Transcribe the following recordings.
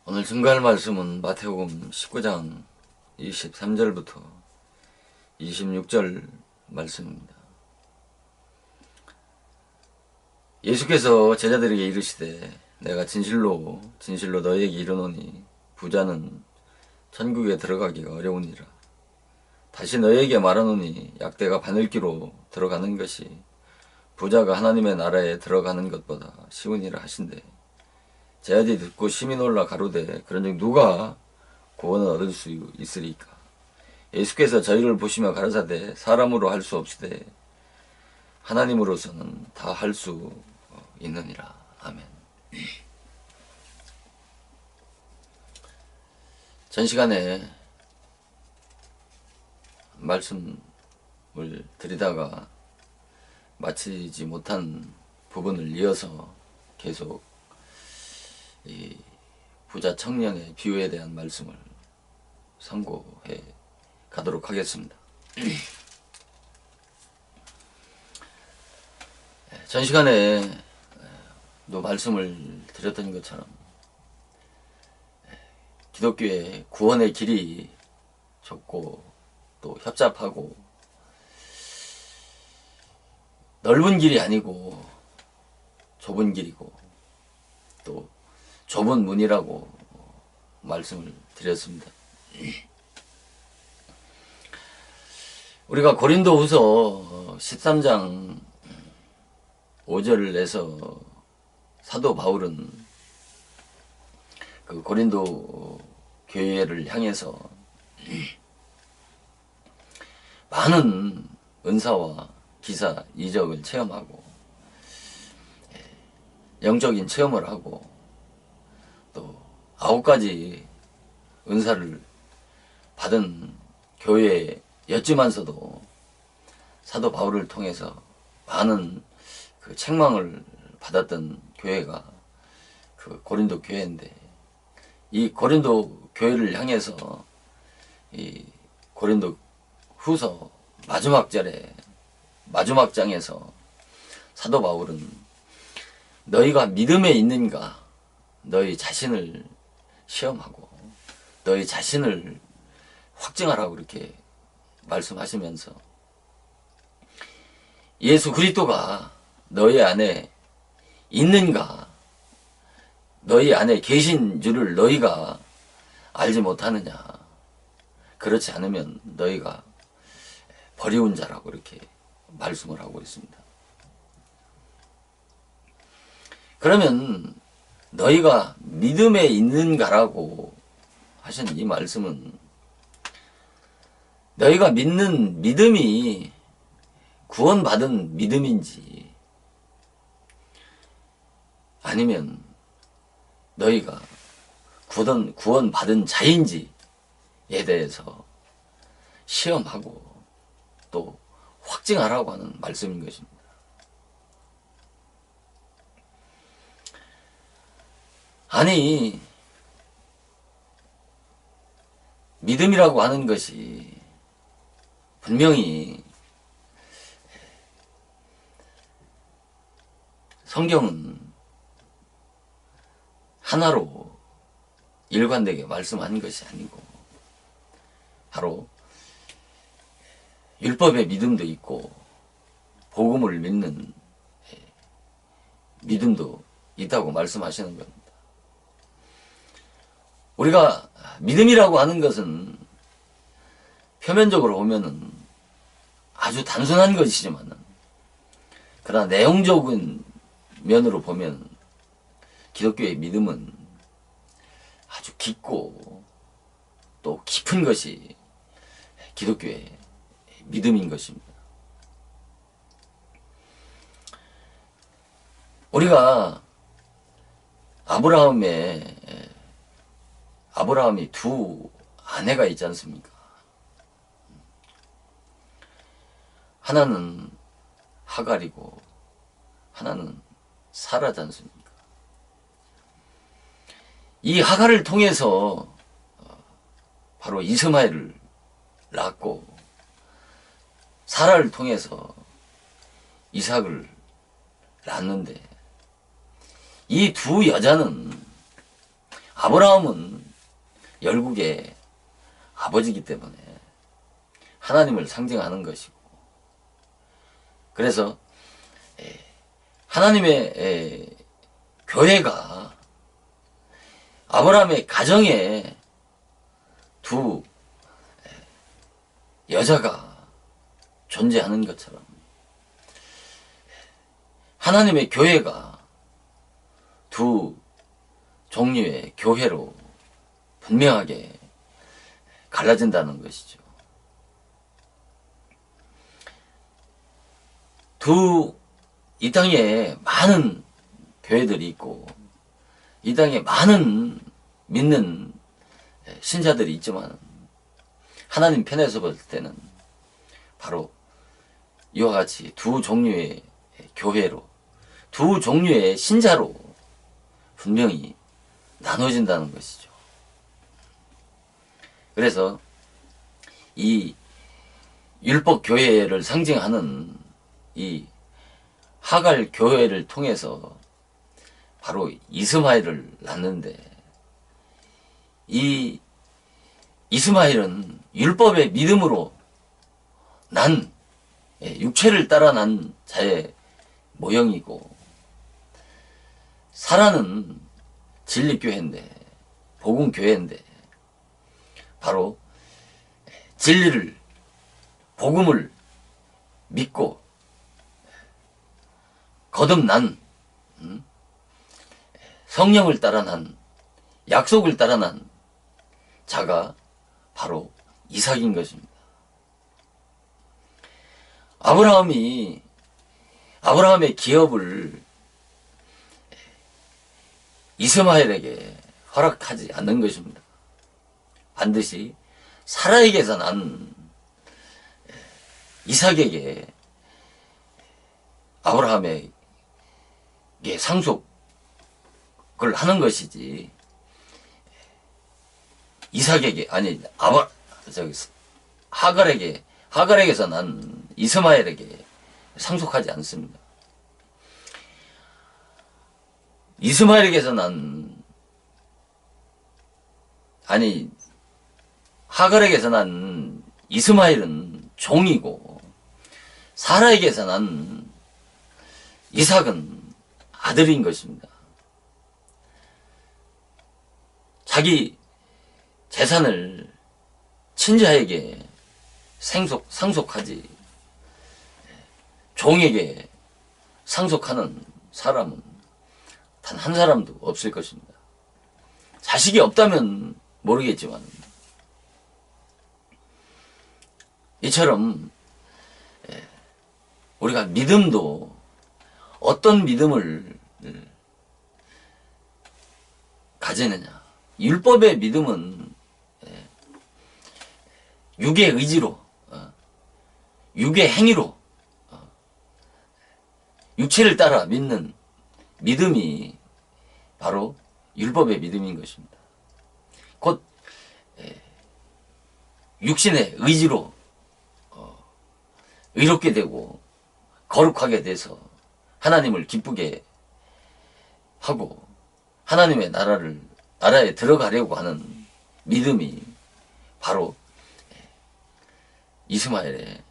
오늘 증거할 말씀은 마태복음 19장 23절부터 26절 말씀입니다. 예수께서 제자들에게 이르시되 내가 진실로 너희에게 이르노니 부자는 천국에 들어가기가 어려우니라. 다시 너희에게 말하노니 약대가 바늘기로 들어가는 것이 부자가 하나님의 나라에 들어가는 것보다 쉬우니라 하신대. 제자들이 듣고 심히 놀라 가로되 그런즉 누가 구원을 얻을 수 있으리까? 예수께서 저희를 보시며 가라사대 사람으로 할 수 없으되 하나님으로서는 다 할 수 있느니라. 아멘. 전 시간에 말씀을 드리다가 마치지 못한 부분을 이어서 계속 이 부자 청년의 비유에 대한 말씀을 선고해 가도록 하겠습니다. 전 시간에도 말씀을 드렸던 것처럼 기독교의 구원의 길이 좁고 또 협잡하고 넓은 길이 아니고 좁은 길이고 또 좁은 문이라고 말씀을 드렸습니다. 우리가 고린도후서 13장 5절에서 사도 바울은 그 고린도 교회를 향해서 많은 은사와 기사, 이적을 체험하고 영적인 체험을 하고 또 9가지 은사를 받은 교회였지만서도 사도 바울을 통해서 많은 그 책망을 받았던 교회가 그 고린도 교회인데, 이 고린도 교회를 향해서 이 고린도 후서 마지막 절에 마지막 장에서 사도 바울은 너희가 믿음에 있는가 너희 자신을 시험하고 너희 자신을 확증하라고 이렇게 말씀하시면서 예수 그리스도가 너희 안에 있는가, 너희 안에 계신 줄을 너희가 알지 못하느냐, 그렇지 않으면 너희가 버리운 자라고 이렇게 말씀을 하고 있습니다. 그러면 너희가 믿음에 있는가라고 하신 이 말씀은 너희가 믿는 믿음이 구원받은 믿음인지 아니면 너희가 구원받은 자인지에 대해서 시험하고 또 확증하라고 하는 말씀인 것입니다. 아니, 믿음이라고 하는 것이 분명히 성경은 하나로 일관되게 말씀하는 것이 아니고 바로 율법의 믿음도 있고 복음을 믿는 믿음도 있다고 말씀하시는 겁니다. 우리가 믿음이라고 하는 것은 표면적으로 보면은 아주 단순한 것이지만 그러나 내용적인 면으로 보면 기독교의 믿음은 아주 깊고 또 깊은 것이 기독교의 믿음인 것입니다. 우리가 아브라함이 두 아내가 있지 않습니까? 하나는 하갈이고 하나는 사라지 않습니까? 이 하갈을 통해서 바로 이스마엘을 낳고 사라를 통해서 이삭을 낳았는데 이 두 여자는 아브라함은 열국의 아버지이기 때문에 하나님을 상징하는 것이고, 그래서 하나님의 교회가 아브라함의 가정에 두 여자가 존재하는 것처럼 하나님의 교회가 두 종류의 교회로 분명하게 갈라진다는 것이죠. 이 땅에 많은 교회들이 있고 이 땅에 많은 믿는 신자들이 있지만 하나님 편에서 볼 때는 바로 이와 같이 두 종류의 교회로, 두 종류의 신자로 분명히 나눠진다는 것이죠. 그래서 이 율법 교회를 상징하는 이 하갈 교회를 통해서 바로 이스마엘을 낳는데, 이 이스마엘은 율법의 믿음으로 난 육체를 따라 난 자의 모형이고, 사라는 진리교회인데, 복음교회인데 바로 진리를, 복음을 믿고 거듭난, 성령을 따라 난, 약속을 따라 난 자가 바로 이삭인 것입니다. 아브라함의 기업을 이스마엘에게 허락하지 않는 것입니다. 반드시 사라에게서 난 이삭에게 아브라함에게 상속을 하는 것이지, 이삭에게, 아니, 하갈에게서 난 이스마엘에게 상속하지 않습니다. 이스마엘에게서 하갈에게서 난 이스마엘은 종이고, 사라에게서 난 이삭은 아들인 것입니다. 자기 재산을 친자에게 상속하지 종에게 상속하는 사람은 단 한 사람도 없을 것입니다. 자식이 없다면 모르겠지만, 이처럼 우리가 믿음도 어떤 믿음을 가지느냐. 율법의 믿음은 육의 의지로, 육의 행위로, 육체를 따라 믿는 믿음이 바로 율법의 믿음인 것입니다. 곧 육신의 의지로 의롭게 되고 거룩하게 돼서 하나님을 기쁘게 하고 하나님의 나라에 들어가려고 하는 믿음이 바로 이스마엘의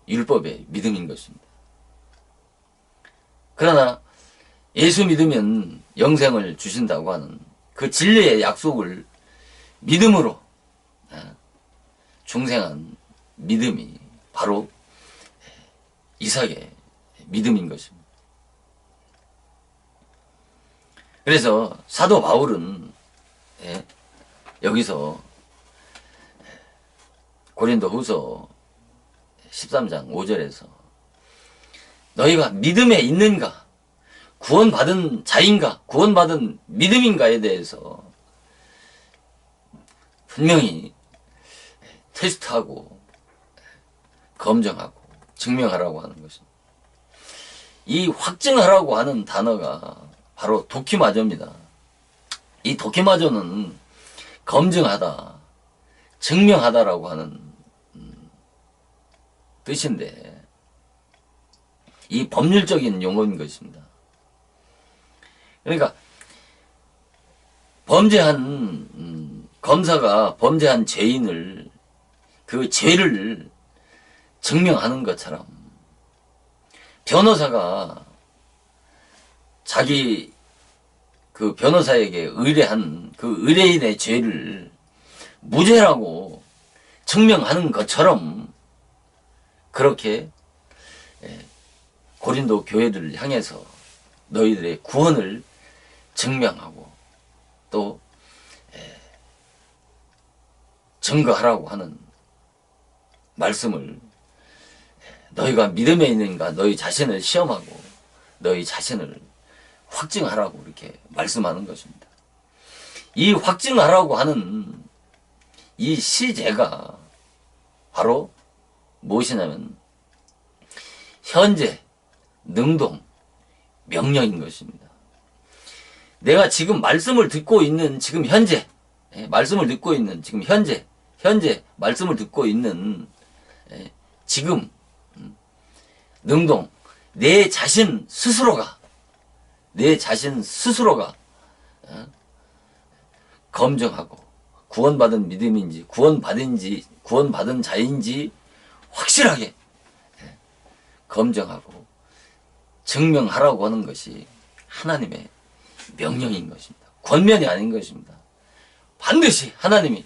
율법의 믿음인 것입니다. 그러나 예수 믿으면 영생을 주신다고 하는 그 진리의 약속을 믿음으로 중생한 믿음이 바로 이삭의 믿음인 것입니다. 그래서 사도 바울은 여기서 고린도후서 13장 5절에서 너희가 믿음에 있는가, 구원받은 자인가, 구원받은 믿음인가에 대해서 분명히 테스트하고 검증하고 증명하라고 하는 것입니다. 이 확증하라고 하는 단어가 바로 도키마저입니다. 이 도키마저는 검증하다, 증명하다라고 하는 뜻인데, 이 법률적인 용어인 것입니다. 그러니까 범죄한 검사가 범죄한 죄인을 그 죄를 증명하는 것처럼 변호사가 자기 그 변호사에게 의뢰한 그 의뢰인의 죄를 무죄라고 증명하는 것처럼 그렇게 고린도 교회를 향해서 너희들의 구원을 증명하고 또 증거하라고 하는 말씀을 너희가 믿음에 있는가 너희 자신을 시험하고 너희 자신을 확증하라고 이렇게 말씀하는 것입니다. 이 확증하라고 하는 이 시제가 바로 무엇이냐면 현재, 능동, 명령인 것입니다. 내가 지금 말씀을 듣고 있는 지금 현재, 말씀을 듣고 있는 지금 현재 말씀을 듣고 있는 지금 능동, 내 자신 스스로가 검증하고 구원받은 믿음인지 구원받은 자인지 확실하게 검증하고 증명하라고 하는 것이 하나님의 명령인 것입니다. 권면이 아닌 것입니다. 반드시 하나님이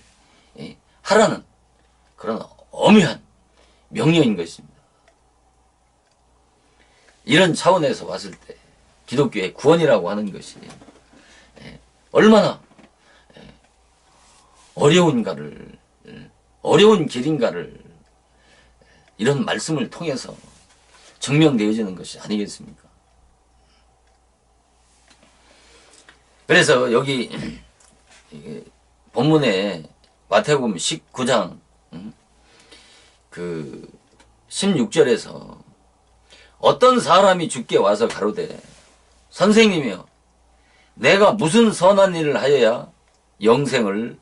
하라는 그런 엄연한 명령인 것입니다. 이런 차원에서 봤을 때 기독교의 구원이라고 하는 것이 얼마나 어려운 길인가를 이런 말씀을 통해서 증명되어지는 것이 아니겠습니까? 그래서 여기 본문에 마태복음 19장 그 16절에서 어떤 사람이 주께 와서 가로되 선생님이여 내가 무슨 선한 일을 하여야 영생을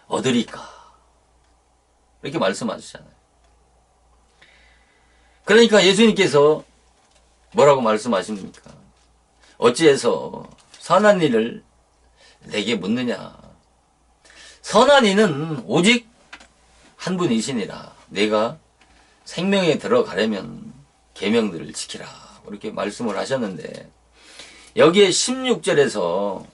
얻으리까 이렇게 말씀하시잖아요. 그러니까 예수님께서 뭐라고 말씀하십니까? 어찌해서 선한 일을 내게 묻느냐. 선한 이는 오직 한 분이시니라. 내가 생명에 들어가려면 계명들을 지키라. 이렇게 말씀을 하셨는데 여기에 16절에서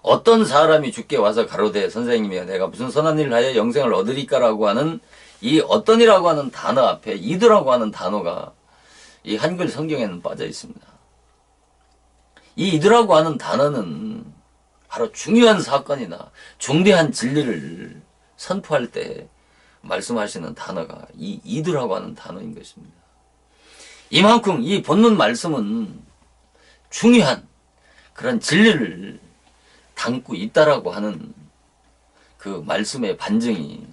어떤 사람이 주께 와서 가로되 선생님이여 내가 무슨 선한 일을 하여 영생을 얻으리까라고 하는 이 어떤이라고 하는 단어 앞에 이드라고 하는 단어가 이 한글 성경에는 빠져 있습니다. 이 이드라고 하는 단어는 바로 중요한 사건이나 중대한 진리를 선포할 때 말씀하시는 단어가 이 이드라고 하는 단어인 것입니다. 이만큼 이 본문 말씀은 중요한 그런 진리를 담고 있다라고 하는 그 말씀의 반증이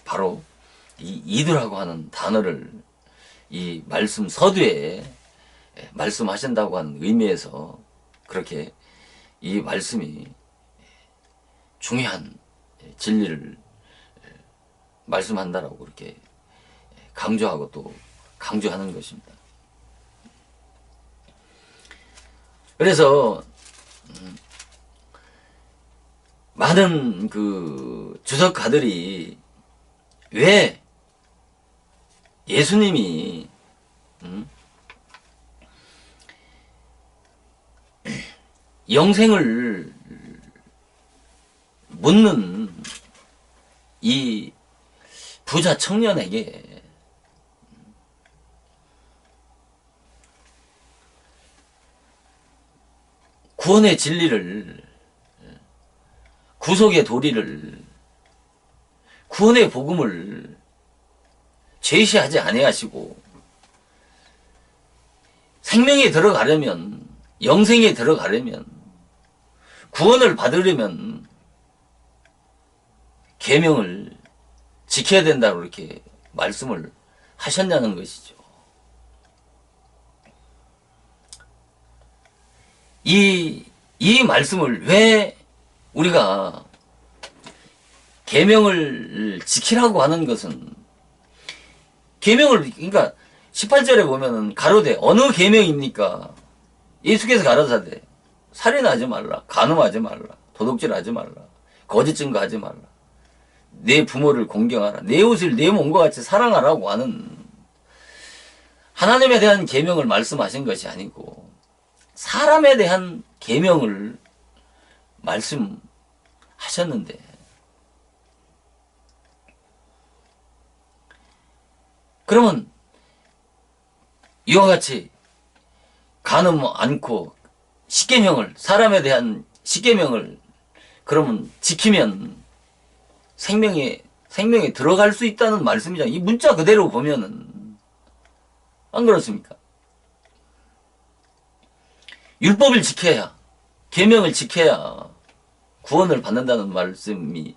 바로 이 이드라고 하는 단어를 이 말씀 서두에 말씀하신다고 하는 의미에서 그렇게 이 말씀이 중요한 진리를 말씀한다라고 그렇게 강조하고 또 강조하는 것입니다. 그래서 많은 그 주석가들이 왜 예수님이 영생을 묻는 이 부자 청년에게 구원의 진리를 구속의 도리를 구원의 복음을 제시하지 아니하시고 생명에 들어가려면 영생에 들어가려면 구원을 받으려면 계명을 지켜야 된다고 이렇게 말씀을 하셨냐는 것이죠. 이 말씀을 왜 우리가 계명을 지키라고 하는 것은 계명을 그러니까 18절에 보면은 가로되 어느 계명입니까? 예수께서 가라사대 살인하지 말라, 간음하지 말라, 도둑질하지 말라, 거짓 증거하지 말라. 내 부모를 공경하라. 내 옷을 내 몸과 같이 사랑하라고 하는 하나님에 대한 계명을 말씀하신 것이 아니고 사람에 대한 계명을 말씀하셨는데 그러면 이와 같이 간음 않고 십계명을 사람에 대한 십계명을 그러면 지키면 생명에 들어갈 수 있다는 말씀이잖아요. 이 문자 그대로 보면은 안 그렇습니까? 율법을 지켜야 계명을 지켜야 구원을 받는다는 말씀이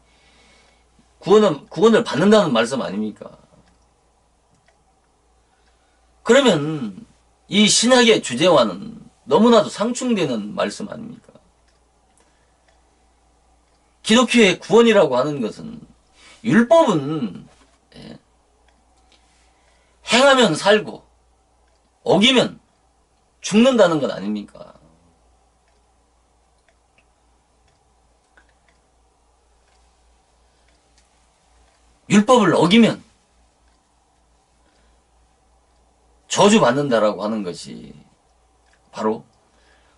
구원을 받는다는 말씀 아닙니까? 그러면 이 신학의 주제와는 너무나도 상충되는 말씀 아닙니까? 기독교의 구원이라고 하는 것은 율법은 행하면 살고 어기면 죽는다는 것 아닙니까? 율법을 어기면 저주받는다라고 하는 것이 바로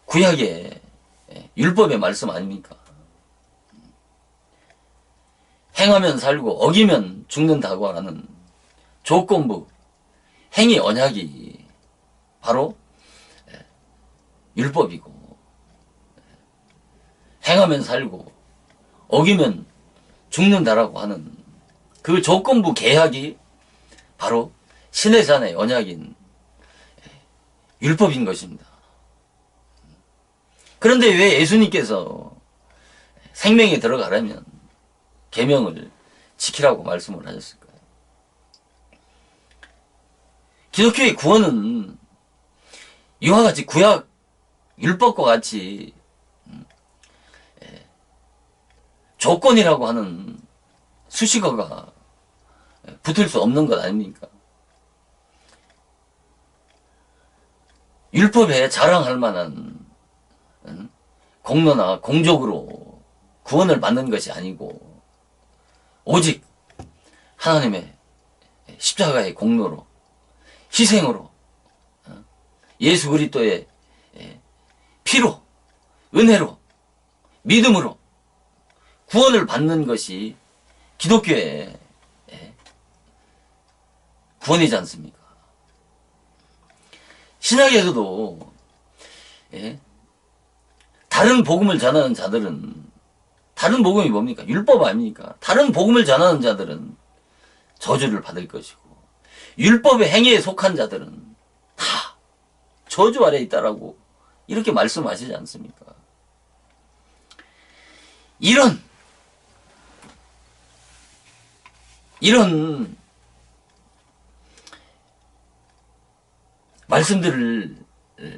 구약의 율법의 말씀 아닙니까? 행하면 살고 어기면 죽는다고 하는 조건부 행위 언약이 바로 율법이고 행하면 살고 어기면 죽는다라고 하는 그 조건부 계약이 바로 신의 산의 언약인 율법인 것입니다. 그런데 왜 예수님께서 생명에 들어가려면 계명을 지키라고 말씀을 하셨을까요? 기독교의 구원은 이와 같이 구약 율법과 같이 조건이라고 하는 수식어가 붙을 수 없는 것 아닙니까? 율법에 자랑할 만한 공로나 공적으로 구원을 받는 것이 아니고 오직 하나님의 십자가의 공로로 희생으로 예수 그리스도의 피로 은혜로 믿음으로 구원을 받는 것이 기독교의 구원이지 않습니까? 신학에서도 다른 복음을 전하는 자들은 다른 복음이 뭡니까? 율법 아닙니까? 다른 복음을 전하는 자들은 저주를 받을 것이고 율법의 행위에 속한 자들은 다 저주 아래 있다라고 이렇게 말씀하시지 않습니까? 이런 말씀들을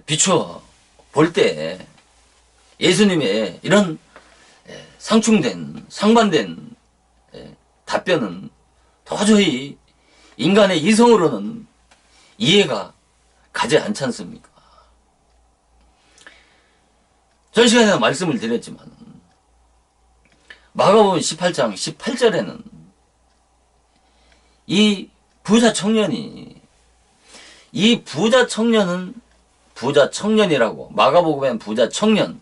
비추어 볼 때 예수님의 이런 상충된 상반된 답변은 도저히 인간의 이성으로는 이해가 가지 않지 않습니까? 전 시간에 말씀을 드렸지만 마가복음 18장 18절에는 이 부자 청년이 이 부자 청년은 부자 청년이라고 마가복음엔 부자 청년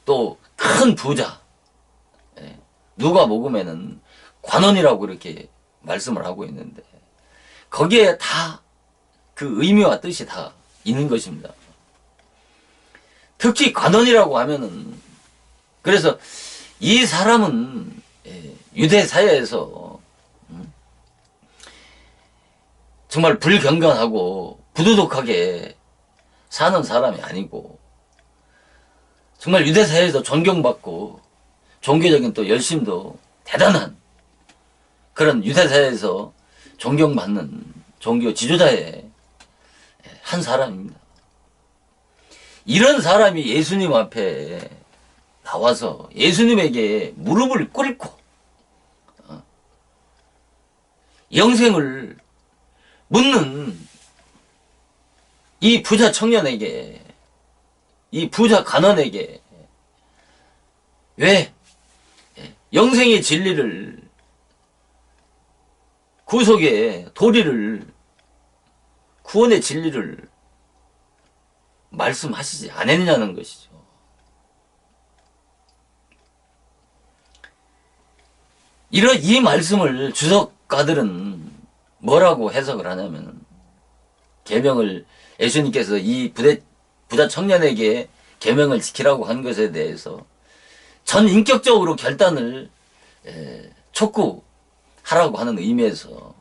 또 큰 부자 누가복음에는 관원이라고 이렇게 말씀을 하고 있는데 거기에 다 그 의미와 뜻이 다 있는 것입니다. 특히 관원이라고 하면은 그래서 이 사람은 유대 사회에서 정말 불경건하고 부도덕하게 사는 사람이 아니고 정말 유대 사회에서 존경받고 종교적인 또 열심도 대단한 그런 유대 사회에서 존경받는 종교 지도자의 한 사람입니다. 이런 사람이 예수님 앞에 나와서 예수님에게 무릎을 꿇고 영생을 묻는 이 부자 청년에게 이 부자 간원에게 왜 영생의 진리를, 구속의 도리를, 구원의 진리를 말씀하시지 않았냐는 것이죠. 이 말씀을 주석가들은 뭐라고 해석을 하냐면, 계명을 예수님께서 이 부자 청년에게 계명을 지키라고 한 것에 대해서 전 인격적으로 결단을 촉구하라고 하는 의미에서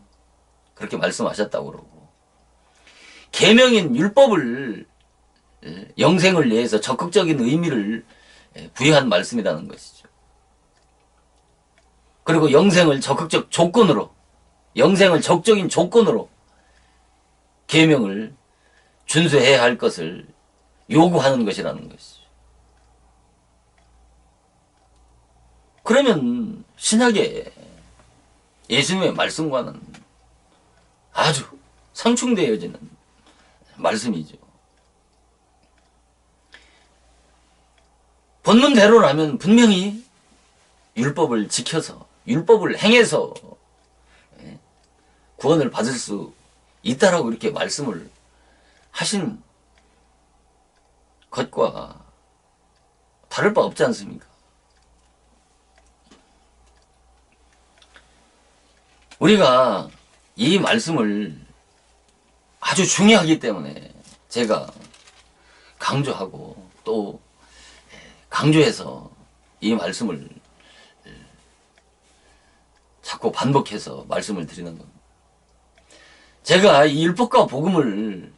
그렇게 말씀하셨다고 그러고, 계명인 율법을 영생을 위해서 적극적인 의미를 부여한 말씀이라는 것이죠. 그리고 영생을 적극적 조건으로, 영생을 적적인 조건으로 계명을 준수해야 할 것을 요구하는 것이라는 것이죠. 그러면 신약의 예수님의 말씀과는 아주 상충되어지는 말씀이죠. 본문대로라면 분명히 율법을 지켜서, 율법을 행해서 구원을 받을 수 있다라고 이렇게 말씀을 하신 것과 다를 바 없지 않습니까? 우리가 이 말씀을 아주 중요하기 때문에 제가 강조하고 또 강조해서 이 말씀을 자꾸 반복해서 말씀을 드리는 겁니다. 제가 이 율법과 복음을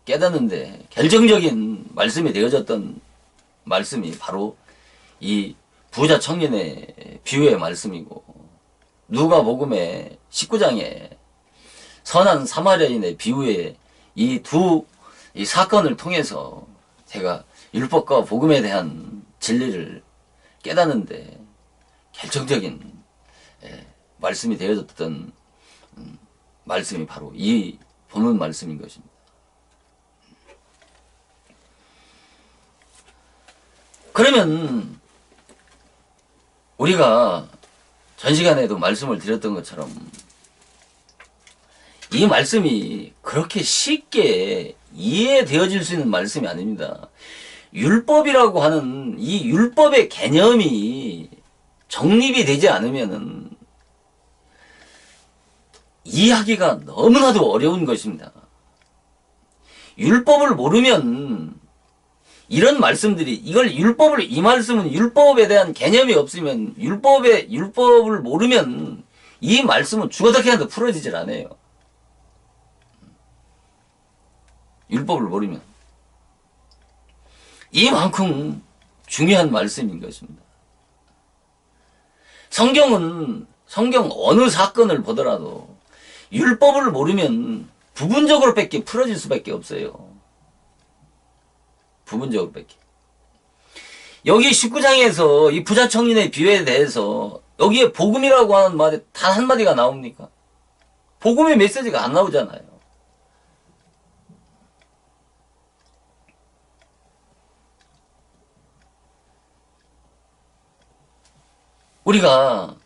깨닫는데 결정적인 말씀이 되어졌던 말씀이 바로 이 부자 청년의 비유의 말씀이고, 누가복음의 19장에 선한 사마리아인의 비유의 이 사건을 통해서 제가 율법과 복음에 대한 진리를 깨닫는데 결정적인 말씀이 되어졌던 말씀이 바로 이 본문 말씀인 것입니다. 그러면 우리가 전 시간에도 말씀을 드렸던 것처럼 이 말씀이 그렇게 쉽게 이해되어질 수 있는 말씀이 아닙니다. 율법이라고 하는 이 율법의 개념이 정립이 되지 않으면은 이해하기가 너무나도 어려운 것입니다. 율법을 모르면 이런 말씀들이, 이 말씀은 율법에 대한 개념이 없으면, 율법을 모르면 이 말씀은 죽어도 해도 풀어지질 않아요. 율법을 모르면. 이만큼 중요한 말씀인 것입니다. 성경 어느 사건을 보더라도 율법을 모르면 부분적으로밖에 풀어질 수밖에 없어요. 부분적으로밖에. 여기 19장에서 이 부자 청년의 비유에 대해서 여기에 복음이라고 하는 말이 단 한마디가 나옵니까? 복음의 메시지가 안 나오잖아요. 우리가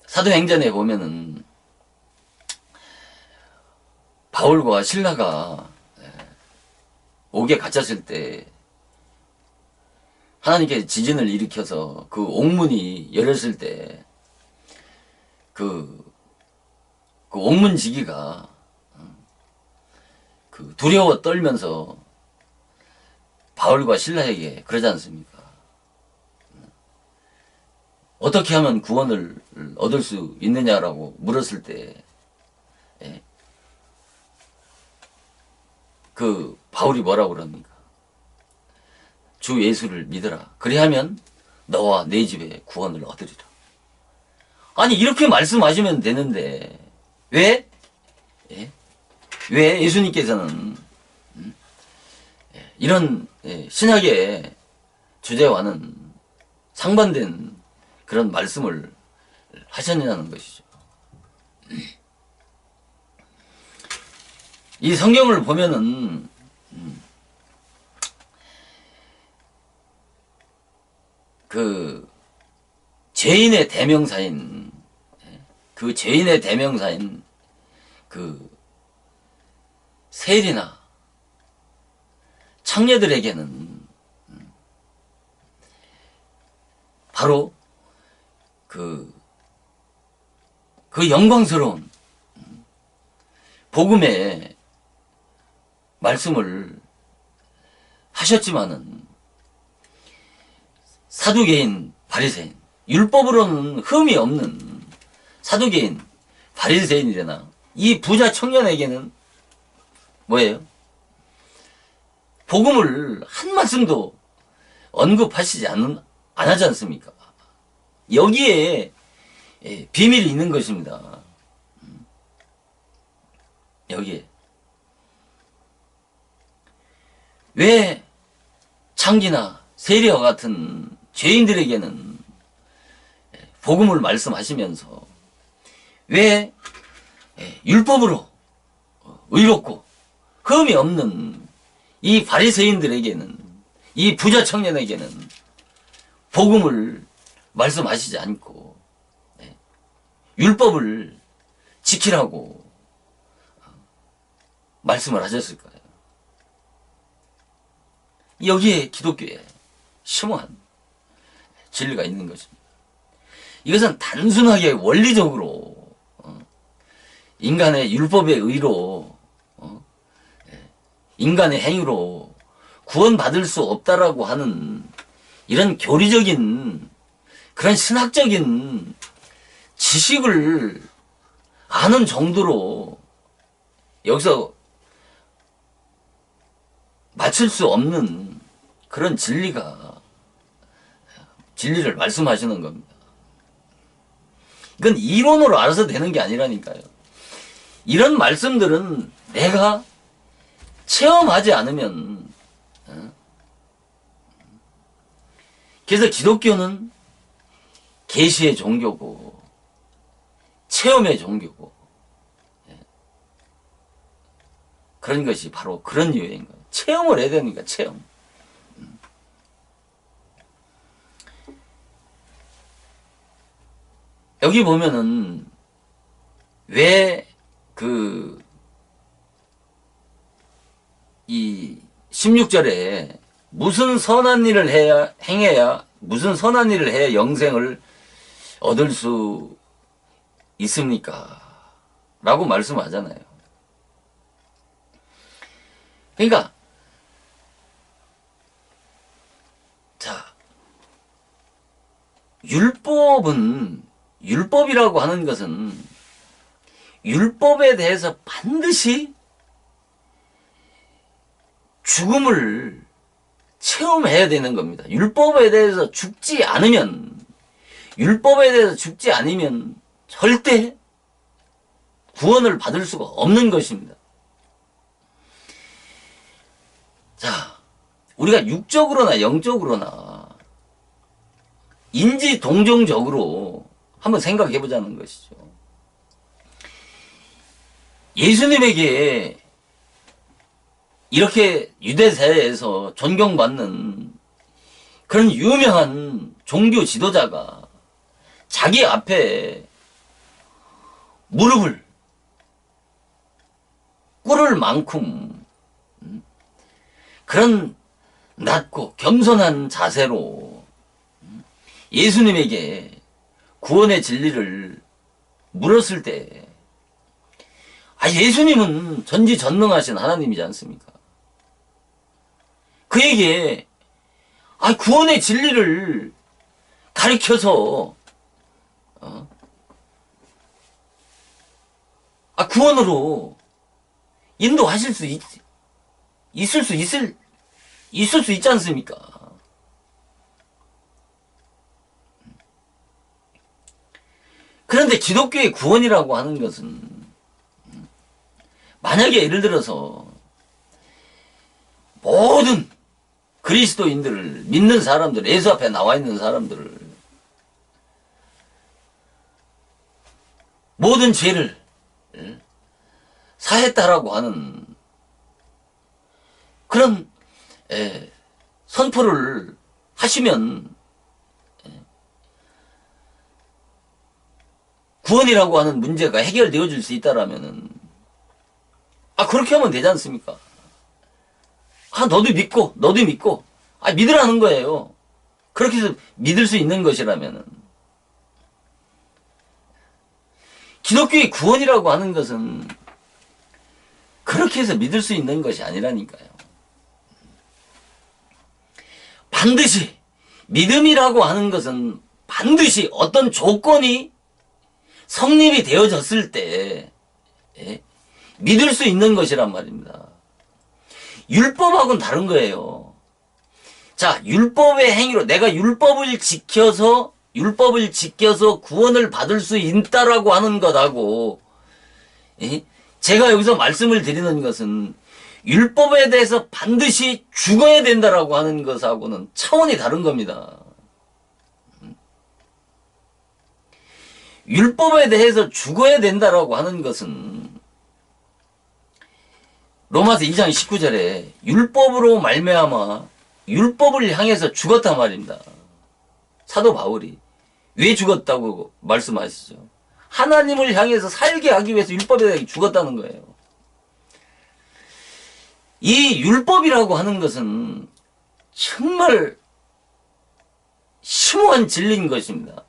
사도행전에 보면은 바울과 실라가 옥에 갇혔을 때 하나님께서 지진을 일으켜서 그 옥문이 열렸을 때 그 옥문지기가 두려워 떨면서 바울과 실라에게 그러지 않습니까? 어떻게 하면 구원을 얻을 수 있느냐라고 물었을 때 바울이 뭐라고 그럽니까? 주 예수를 믿어라. 그리하면 너와 내 집에 구원을 얻으리라. 아니 이렇게 말씀하시면 되는데 왜 예수님께서는 이런 신약의 주제와는 상반된 그런 말씀을 하셨냐는 것이죠. 이 성경을 보면은 그 죄인의 대명사인 그 세리나 창녀들에게는 바로 그 영광스러운 복음의 말씀을 하셨지만은 사두개인, 바리새인, 율법으로는 흠이 없는 사두개인, 바리새인이래나 이 부자 청년에게는 뭐예요? 복음을 한 말씀도 언급하시지 안 하지 않습니까? 여기에 비밀이 있는 것입니다. 여기에. 왜 창기나 세리와 같은 죄인들에게는 복음을 말씀하시면서 왜 율법으로 의롭고 흠이 없는 이 바리새인들에게는, 이 부자 청년에게는 복음을 말씀하시지 않고 율법을 지키라고 말씀을 하셨을까요? 여기에 기독교에 심오한 진리가 있는 것입니다. 이것은 단순하게 원리적으로 인간의 율법의 의로 인간의 행위로 구원받을 수 없다라고 하는 이런 교리적인 그런 신학적인 지식을 아는 정도로 여기서 맞출 수 없는 그런 진리를 말씀하시는 겁니다. 이건 이론으로 알아서 되는 게 아니라니까요. 이런 말씀들은 내가 체험하지 않으면, 그래서 기독교는 계시의 종교고 체험의 종교고 그런 것이 바로 그런 이유인 거예요. 체험을 해야 되니까 체험. 여기 보면은 왜 이 16절에 무슨 선한 일을 행해야 무슨 선한 일을 해야 영생을 얻을 수 있습니까? 라고 말씀하잖아요. 그러니까 자, 율법이라고 하는 것은 율법에 대해서 반드시 죽음을 체험해야 되는 겁니다. 율법에 대해서 죽지 않으면 절대 구원을 받을 수가 없는 것입니다. 자, 우리가 육적으로나 영적으로나 인지 동정적으로 한번 생각해 보자는 것이죠. 예수님에게 이렇게 유대사회에서 존경받는 그런 유명한 종교 지도자가 자기 앞에 무릎을 꿇을 만큼 그런 낮고 겸손한 자세로 예수님에게 구원의 진리를 물었을 때, 예수님은 전지전능하신 하나님이지 않습니까? 그에게 구원의 진리를 가르쳐서 구원으로 인도하실 수 있을 수 있지 않습니까? 그런데 기독교의 구원이라고 하는 것은 만약에 예를 들어서 모든 그리스도인들을 믿는 사람들, 예수 앞에 나와 있는 사람들을 모든 죄를 사했다라고 하는 그런 선포를 하시면 구원이라고 하는 문제가 해결되어질 수 있다라면은, 그렇게 하면 되지 않습니까? 너도 믿고, 너도 믿고, 믿으라는 거예요. 그렇게 해서 믿을 수 있는 것이라면은. 기독교의 구원이라고 하는 것은 그렇게 해서 믿을 수 있는 것이 아니라니까요. 반드시, 믿음이라고 하는 것은 반드시 어떤 조건이 성립이 되어졌을 때, 믿을 수 있는 것이란 말입니다. 율법하고는 다른 거예요. 자, 율법의 행위로 내가 율법을 지켜서 구원을 받을 수 있다라고 하는 것하고, 제가 여기서 말씀을 드리는 것은 율법에 대해서 반드시 죽어야 된다라고 하는 것하고는 차원이 다른 겁니다. 율법에 대해서 죽어야 된다라고 하는 것은 로마서 2장 19절에 율법으로 말미암아 율법을 향해서 죽었단 말입니다. 사도 바울이 왜 죽었다고 말씀하시죠? 하나님을 향해서 살게 하기 위해서 율법에 대해 죽었다는 거예요. 이 율법이라고 하는 것은 정말 심오한 진리인 것입니다.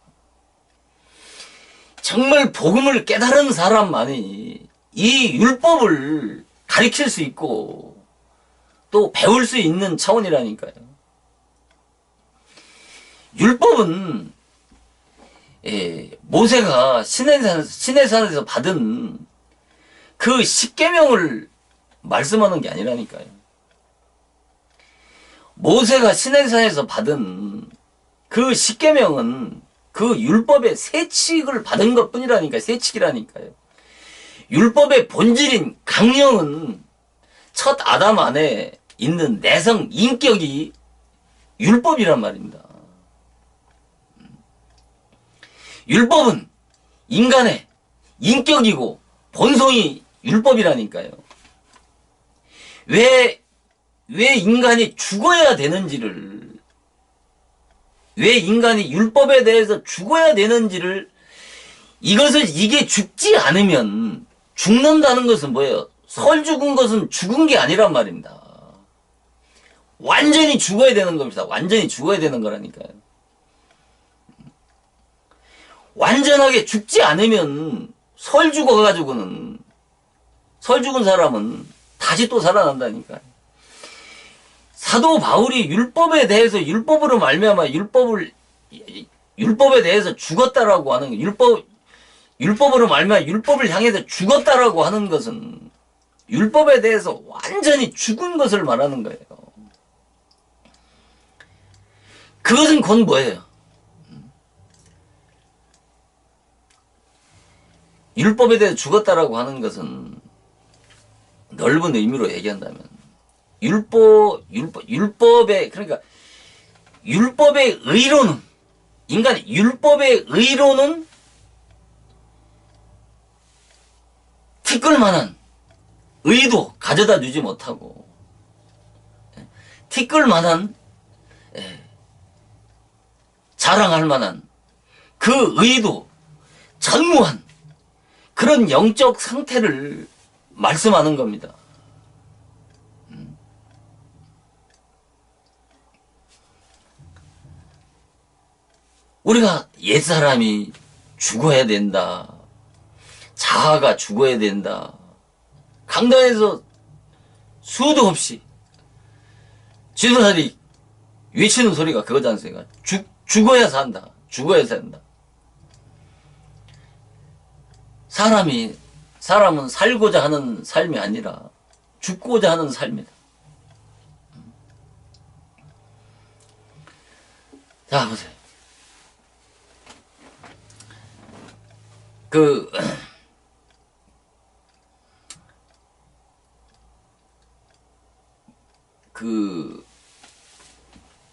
정말 복음을 깨달은 사람만이 이 율법을 가르칠 수 있고 또 배울 수 있는 차원이라니까요. 율법은 모세가 시내산에서 받은 그 십계명을 말씀하는 게 아니라니까요. 모세가 시내산에서 받은 그 십계명은 그 율법의 세칙을 받은 것뿐이라니까요. 세칙이라니까요. 율법의 본질인 강령은 첫 아담 안에 있는 내성 인격이 율법이란 말입니다. 율법은 인간의 인격이고 본성이 율법이라니까요. 왜 인간이 죽어야 되는지를, 왜 인간이 율법에 대해서 죽어야 되는지를, 이게 죽지 않으면 죽는다는 것은 뭐예요? 설 죽은 것은 죽은 게 아니란 말입니다. 완전히 죽어야 되는 겁니다. 완전히 죽어야 되는 거라니까요. 완전하게 죽지 않으면 설 죽은 사람은 다시 또 살아난다니까요. 사도 바울이 율법에 대해서 율법으로 말미암아 율법에 대해서 죽었다라고 하는 율법으로 말미암아 율법을 향해서 죽었다라고 하는 것은 율법에 대해서 완전히 죽은 것을 말하는 거예요. 그것은 곧 뭐예요? 율법에 대해서 죽었다라고 하는 것은 넓은 의미로 얘기한다면 그러니까 율법의 의로는, 인간의 율법의 의로는 티끌만한 의도 가져다 주지 못하고, 티끌만한 자랑할 만한 그 의도, 전무한 그런 영적 상태를 말씀하는 겁니다. 우리가 옛사람이 죽어야 된다, 자아가 죽어야 된다, 강단에서 수도 없이 지도자들이 외치는 소리가 그거지 않습니까? 죽어야 산다. 죽어야 산다. 사람은 살고자 하는 삶이 아니라 죽고자 하는 삶이다. 자, 보세요.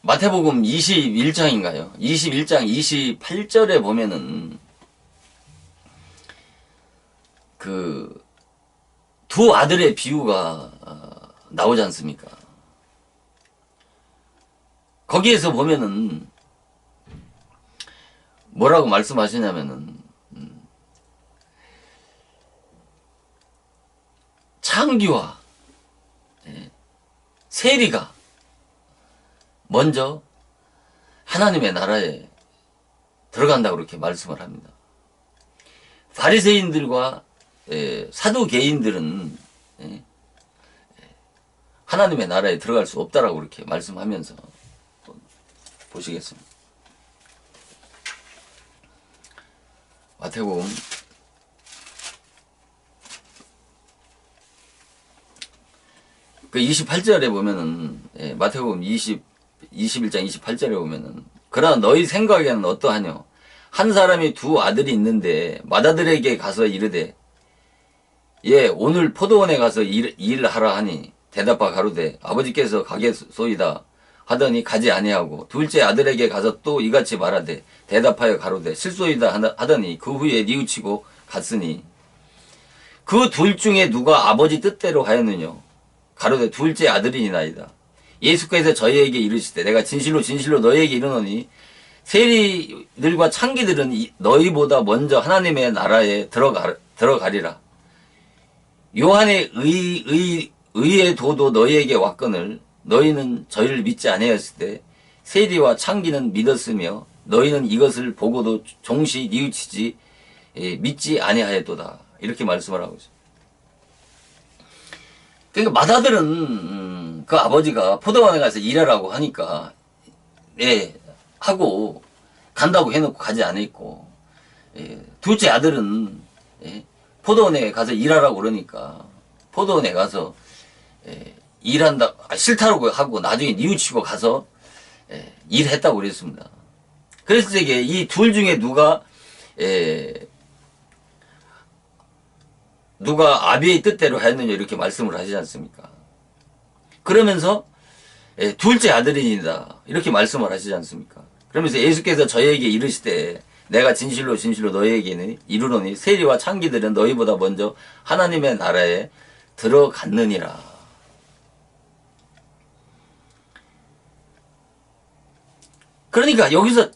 마태복음 21장인가요? 21장 28절에 보면은 두 아들의 비유가 나오지 않습니까? 거기에서 보면은 뭐라고 말씀하시냐면은 창기와 세리가 먼저 하나님의 나라에 들어간다고 그렇게 말씀을 합니다. 바리새인들과 사두개인들은 하나님의 나라에 들어갈 수 없다라고 그렇게 말씀하면서 보시겠습니다. 마태복음 28절에 보면은 마태복음 21장 28절에 보면은 그러나 너희 생각에는 어떠하뇨? 한 사람이 두 아들이 있는데 맏아들에게 가서 이르되 오늘 포도원에 가서 일하라 하니 대답하 가로되 아버지께서 가겠소이다 하더니 가지 아니하고 둘째 아들에게 가서 또 이같이 말하되 대답하여 가로되 실소이다 하더니 그 후에 뉘우치고 갔으니 그 둘 중에 누가 아버지 뜻대로 하였느냐? 가로되 둘째 아들이니이다. 예수께서 저희에게 이르시되 내가 진실로 진실로 너희에게 이르노니 세리들과 창기들은 너희보다 먼저 하나님의 나라에 들어가리라. 요한의 의의 도도 너희에게 왔거늘 너희는 저희를 믿지 아니하였을 때 세리와 창기는 믿었으며 너희는 이것을 보고도 종시 뉘우치지 믿지 아니하였도다. 이렇게 말씀을 하고 있습니다. 그러니까 맏아들은 그 아버지가 포도원에 가서 일하라고 하니까 하고 간다고 해놓고 가지 않았고 둘째 아들은 포도원에 가서 일하라고 그러니까 포도원에 가서 일한다 싫다고 하고 나중에 뉘우치고 가서 일했다고 그랬습니다. 그랬을 적에 이 둘 중에 누가 아비의 뜻대로 하였느냐 이렇게 말씀을 하시지 않습니까? 그러면서 둘째 아들이니다 이렇게 말씀을 하시지 않습니까? 그러면서 예수께서 저희에게 이르시되 내가 진실로 진실로 너희에게는 이르노니 세리와 창기들은 너희보다 먼저 하나님의 나라에 들어갔느니라. 그러니까 여기서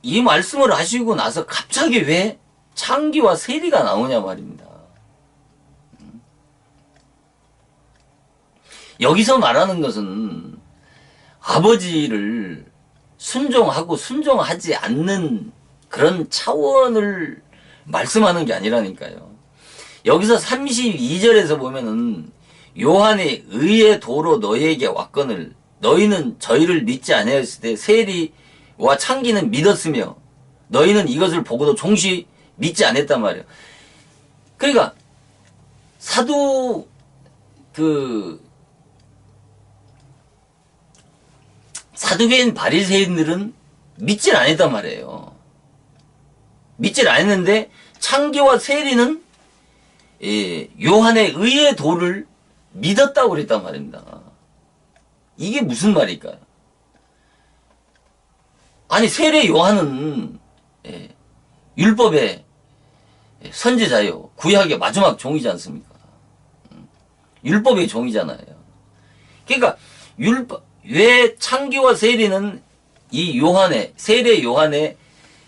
이 말씀을 하시고 나서 갑자기 왜 창기와 세리가 나오냐 말입니다. 여기서 말하는 것은 아버지를 순종하고 순종하지 않는 그런 차원을 말씀하는 게 아니라니까요. 여기서 32절에서 보면은 요한의 의의 도로 너희에게 왔거늘 너희는 저희를 믿지 아니하였을 때 세리와 창기는 믿었으며 너희는 이것을 보고도 종시 믿지 않았단 말이에요. 그러니까 사두개인 바리새인들은 믿질 않았단 말이에요. 믿질 않았는데 창기와 세리는 요한의 의의 도를 믿었다고 그랬단 말입니다. 이게 무슨 말일까요? 아니 세례 요한은 율법의 선지자요. 구약의 마지막 종이지 않습니까? 율법의 종이잖아요. 그러니까 왜 창기와 세리는 이 세례 요한의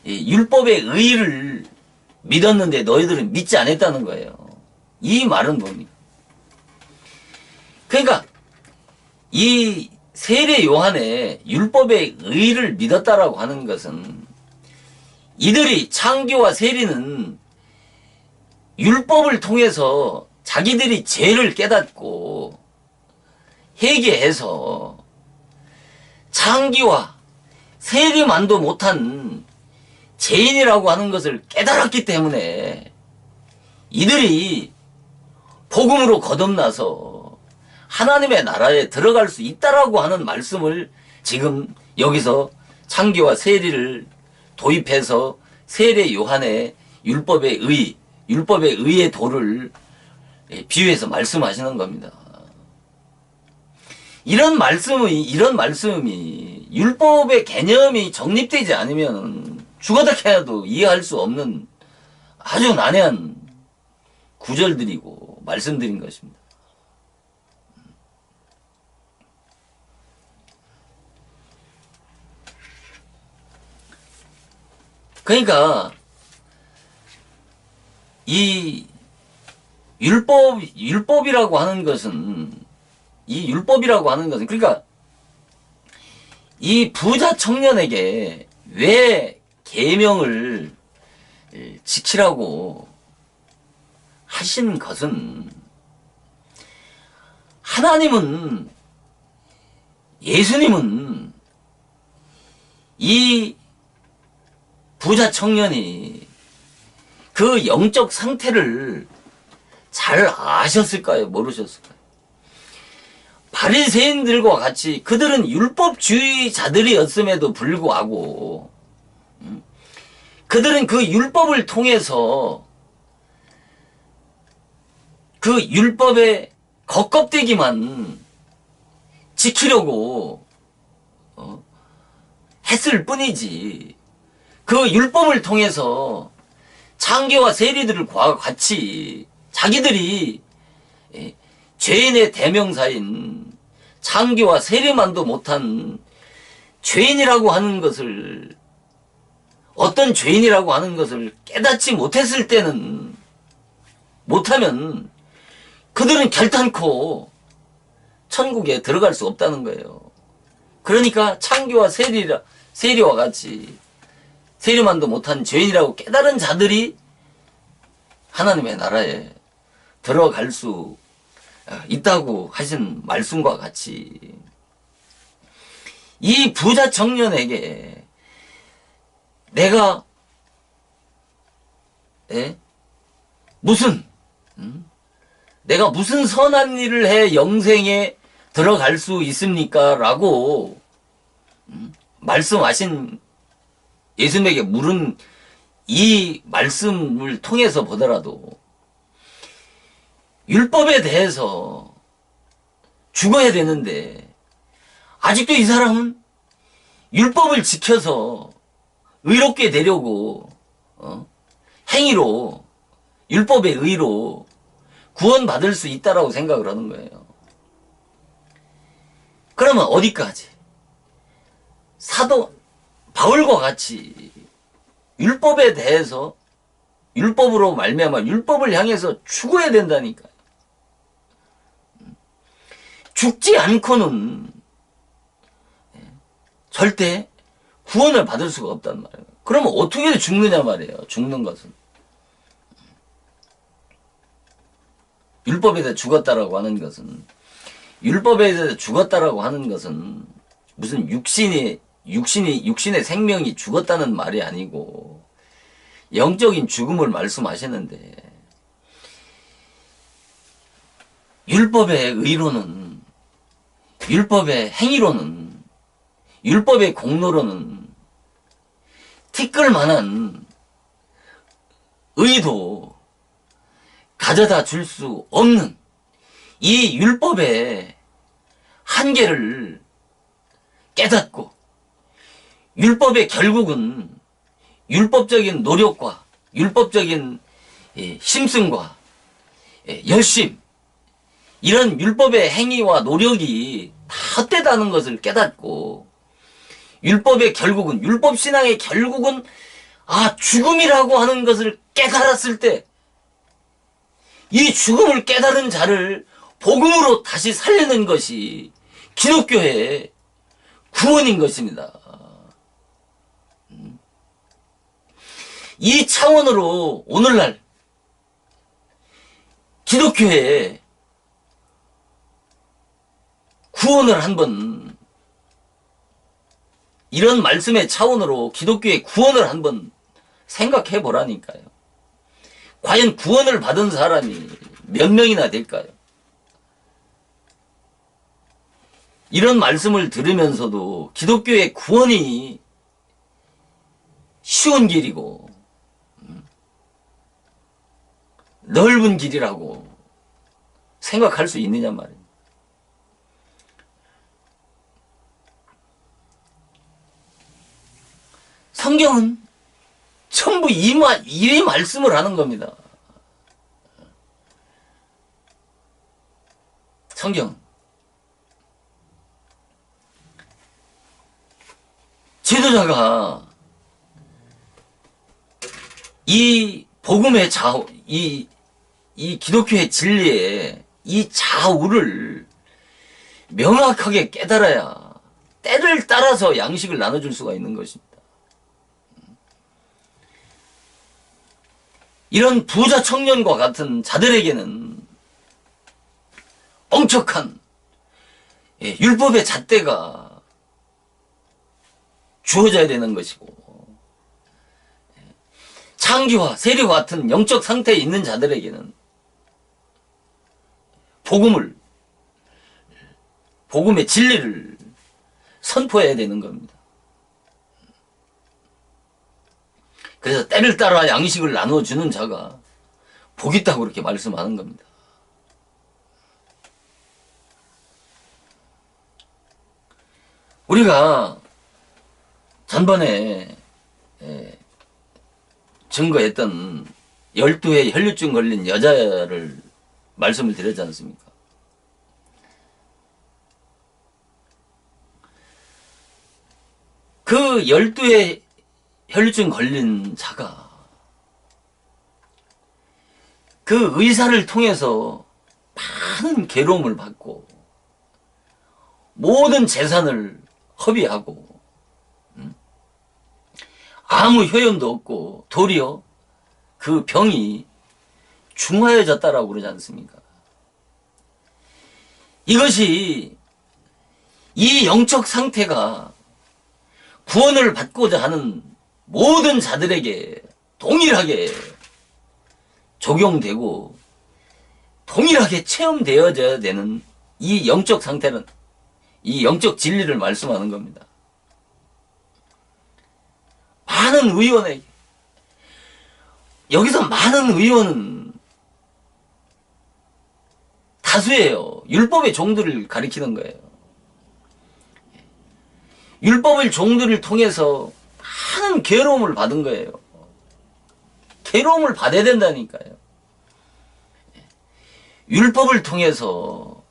율법의 의를 믿었는데 너희들은 믿지 않았다는 거예요. 이 말은 뭡니까? 그러니까 이 세례 요한의 율법의 의를 믿었다라고 하는 것은 이들이 창기와 세리는 율법을 통해서 자기들이 죄를 깨닫고 회개해서 창기와 세리만도 못한 죄인이라고 하는 것을 깨달았기 때문에 이들이 복음으로 거듭나서 하나님의 나라에 들어갈 수 있다라고 하는 말씀을 지금 여기서 창기와 세리를 도입해서 세례 요한의 율법의 의의 도를 비유해서 말씀하시는 겁니다. 이런 말씀이 율법의 개념이 정립되지 않으면 죽어다 캐도 이해할 수 없는 아주 난해한 구절들이고 말씀드린 것입니다. 그러니까 이 율법이라고 하는 것은, 그러니까 이 부자 청년에게 왜 계명을 지키라고 하신 것은, 하나님은, 예수님은 이 부자 청년이 그 영적 상태를 잘 아셨을까요? 모르셨을까요? 바리새인들과 같이 그들은 율법주의자들이었음에도 불구하고 그들은 그 율법을 통해서 그 율법에 겉껍데기만 지키려고 했을 뿐이지, 그 율법을 통해서 창기와 세리들과 같이 자기들이 죄인의 대명사인 창기와 세리만도 못한 죄인이라고 하는 것을, 어떤 죄인이라고 하는 것을 깨닫지 못했을 때는, 못하면 그들은 결단코 천국에 들어갈 수 없다는 거예요. 그러니까 창기와 세리와 같이 세리만도 못한 죄인이라고 깨달은 자들이 하나님의 나라에 들어갈 수 있다고 하신 말씀과 같이, 이 부자 청년에게 내가 내가 무슨 선한 일을 해 영생에 들어갈 수 있습니까? 라고 말씀하신, 예수님에게 물은 이 말씀을 통해서 보더라도 율법에 대해서 죽어야 되는데 아직도 이 사람은 율법을 지켜서 의롭게 되려고 행위로, 율법의 의로 구원받을 수 있다라고 생각을 하는 거예요. 그러면 어디까지? 사도 바울과 같이 율법에 대해서, 율법으로 말미암아 율법을 향해서 죽어야 된다니까요. 죽지 않고는 절대 구원을 받을 수가 없단 말이에요. 그러면 어떻게 죽느냐 말이에요. 죽는 것은. 율법에 대해 죽었다라고 하는 것은, 율법에 대해 죽었다라고 하는 것은 무슨 육신의 생명이 죽었다는 말이 아니고 영적인 죽음을 말씀하시는데, 율법의 의로는, 율법의 행위로는, 율법의 공로로는 티끌 만한 의도 가져다 줄 수 없는 이 율법의 한계를 깨닫고, 율법의 결국은 율법적인 노력과 율법적인 심승과 열심, 이런 율법의 행위와 노력이 다 헛되다는 것을 깨닫고, 율법의 결국은, 율법신앙의 결국은 죽음이라고 하는 것을 깨달았을 때, 이 죽음을 깨달은 자를 복음으로 다시 살리는 것이 기독교의 구원인 것입니다. 이 차원으로 오늘날 기독교의 구원을 한번, 이런 말씀의 차원으로 기독교의 구원을 한번 생각해 보라니까요. 과연 구원을 받은 사람이 몇 명이나 될까요? 이런 말씀을 들으면서도 기독교의 구원이 쉬운 길이고 넓은 길이라고 생각할 수 있느냐 말이에요. 성경은 전부 이 말씀을 하는 겁니다. 성경. 지도자가 이 복음의 이 이 기독교의 진리에 이 좌우를 명확하게 깨달아야 때를 따라서 양식을 나눠줄 수가 있는 것입니다. 이런 부자 청년과 같은 자들에게는 엄격한 율법의 잣대가 주어져야 되는 것이고, 창기와 세리와 같은 영적 상태에 있는 자들에게는 복음의 진리를 선포해야 되는 겁니다. 그래서 때를 따라 양식을 나눠주는 자가 복 있다고 그렇게 말씀하는 겁니다. 우리가 전번에 증거했던 12회 혈류증 걸린 여자를 말씀을 드렸지 않습니까? 그 12회 혈류증 걸린 자가 그 의사를 통해서 많은 괴로움을 받고 모든 재산을 허비하고 아무 효용도 없고 도리어 그 병이 중화해졌다라고 그러지 않습니까? 이것이 이 영적 상태가 구원을 받고자 하는 모든 자들에게 동일하게 적용되고 동일하게 체험되어져야 되는 이 영적 상태는 이 영적 진리를 말씀하는 겁니다. 많은 의원에게, 여기서 많은 의원은 다수예요. 율법의 종들을 가리키는 거예요. 율법의 종들을 통해서 많은 괴로움을 받은 거예요. 괴로움을 받아야 된다니까요. 율법을 통해서